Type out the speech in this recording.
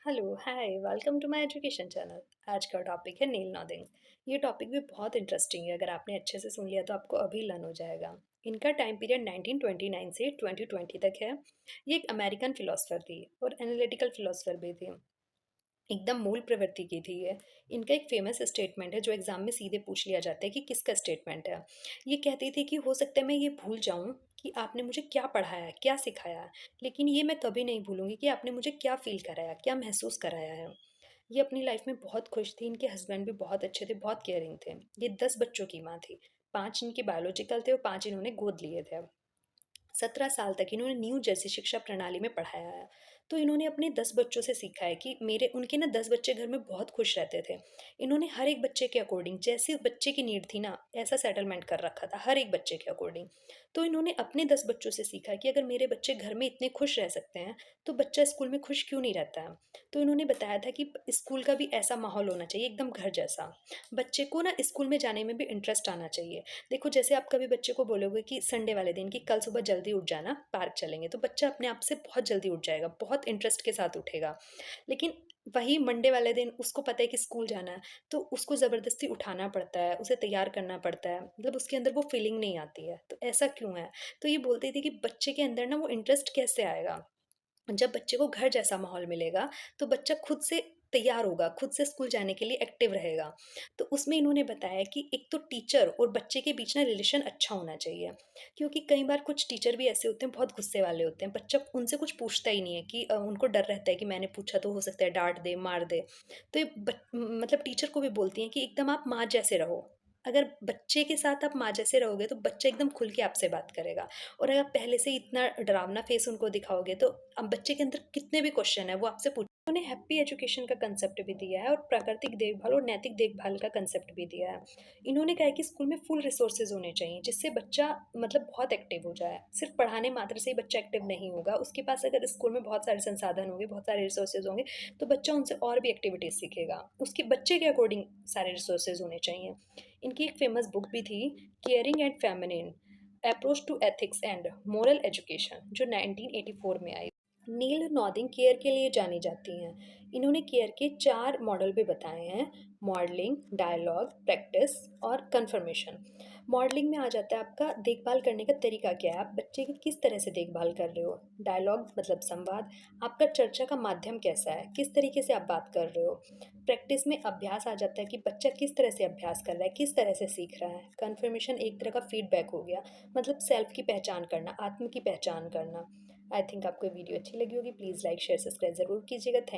Hello, hi, welcome to my education channel. आज का topic है नील नॉदिंग। ये टॉपिक भी बहुत इंटरेस्टिंग है। अगर आपने अच्छे से सुन लिया तो आपको अभी लर्न हो जाएगा। इनका टाइम पीरियड 1929 से 2020 तक है। ये एक अमेरिकन फिलोसफर थी और एनालिटिकल फिलोसफर भी थी। एकदम मूल प्रवृत्ति की थी ये। इनका एक फेमस स्टेटमेंट है जो एग्जाम में सीधे पूछ लिया जाता है कि किसका स्टेटमेंट है। ये कहती थी कि हो सकता है मैं ये भूल जाऊं कि आपने मुझे क्या पढ़ाया, क्या सिखाया, लेकिन ये मैं कभी नहीं भूलूंगी कि आपने मुझे क्या फील कराया, क्या महसूस कराया है। ये अपनी लाइफ में बहुत खुश थी। इनके हस्बैंड भी बहुत अच्छे थे, बहुत केयरिंग थे। ये 10 बच्चों की माँ थी। 5 इनके बायोलॉजिकल थे और 5 इन्होंने गोद लिए थे। 17 साल तक इन्होंने न्यू जर्सी शिक्षा प्रणाली में पढ़ाया है। तो इन्होंने अपने 10 बच्चों से सीखा है कि मेरे उनके ना 10 बच्चे घर में बहुत खुश रहते थे। इन्होंने हर एक बच्चे के अकॉर्डिंग, जैसे बच्चे की नीड थी ना, ऐसा सेटलमेंट कर रखा था हर एक बच्चे के अकॉर्डिंग। तो इन्होंने अपने 10 बच्चों से सीखा कि अगर मेरे बच्चे घर में इतने खुश रह सकते हैं तो बच्चा स्कूल में खुश क्यों नहीं रहता है। तो इन्होंने बताया था कि स्कूल का भी ऐसा माहौल होना चाहिए, एकदम घर जैसा। बच्चे को ना स्कूल में जाने में भी इंटरेस्ट आना चाहिए। देखो, जैसे आप कभी बच्चे को बोलोगे कि संडे वाले दिन कि कल सुबह जल्दी उठ जाना, पार्क चलेंगे, तो बच्चा अपने आप से बहुत जल्दी उठ जाएगा, बहुत इंटरेस्ट के साथ उठेगा। लेकिन वही मंडे वाले दिन उसको पता है कि स्कूल जाना है, तो उसको ज़बरदस्ती उठाना पड़ता है, उसे तैयार करना पड़ता है, मतलब उसके अंदर वो फीलिंग नहीं आती है। तो ऐसा क्यों है? तो ये बोलती थी कि बच्चे के अंदर ना वो इंटरेस्ट कैसे आएगा? जब बच्चे को घर जैसा माहौल मिलेगा, तो बच्चा खुद से तैयार होगा, खुद से स्कूल जाने के लिए एक्टिव रहेगा। तो उसमें इन्होंने बताया कि एक तो टीचर और बच्चे के बीच ना रिलेशन अच्छा होना चाहिए, क्योंकि कई बार कुछ टीचर भी ऐसे होते हैं, बहुत गुस्से वाले होते हैं। बच्चा उनसे कुछ पूछता ही नहीं है कि उनको डर रहता है कि मैंने पूछा तो हो सकता है डाँट दे, मार दे। तो ये मतलब टीचर को भी बोलती हैं कि एकदम आप माँ जैसे रहो। अगर बच्चे के साथ आप माँ जैसे रहोगे, तो बच्चा एकदम खुल के आपसे बात करेगा। और अगर आप पहले से इतना डरावना फेस उनको दिखाओगे तो अब बच्चे के अंदर कितने भी क्वेश्चन है वो आपसे पूछ। उन्होंने हैप्पी एजुकेशन का कंसेप्ट भी दिया है और प्राकृतिक देखभाल और नैतिक देखभाल का कंसेप्ट भी दिया है। इन्होंने कहा है कि स्कूल में फुल रिसोर्सेज होने चाहिए जिससे बच्चा मतलब बहुत एक्टिव हो जाए। सिर्फ पढ़ाने मात्र से ही बच्चा एक्टिव नहीं होगा, उसके पास अगर स्कूल में बहुत सारे संसाधन होंगे, बहुत सारे रिसोर्सेज होंगे, तो बच्चा उनसे और भी एक्टिविटीज सीखेगा। उसके बच्चे के अकॉर्डिंग सारे रिसोर्सेज होने चाहिए। इनकी एक फेमस बुक भी थी, caring and feminine approach to ethics and moral education, जो 1984 में आई। नील नॉदिंग केयर के लिए जानी जाती हैं। इन्होंने केयर के 4 मॉडल भी बताए हैं: मॉडलिंग, डायलॉग, प्रैक्टिस और कन्फर्मेशन। मॉडलिंग में आ जाता है आपका देखभाल करने का तरीका क्या है, आप बच्चे की किस तरह से देखभाल कर रहे हो। डायलॉग मतलब संवाद, आपका चर्चा का माध्यम कैसा है, किस तरीके से आप बात कर रहे हो। प्रैक्टिस में अभ्यास आ जाता है कि बच्चा किस तरह से अभ्यास कर रहा है, किस तरह से सीख रहा है। कन्फर्मेशन एक तरह का फीडबैक हो गया, मतलब सेल्फ की पहचान करना, आत्म की पहचान करना। आई थिंक आपको वीडियो अच्छी लगी होगी। प्लीज़ लाइक शेयर सब्सक्राइब ज़रूर कीजिएगा। थैंक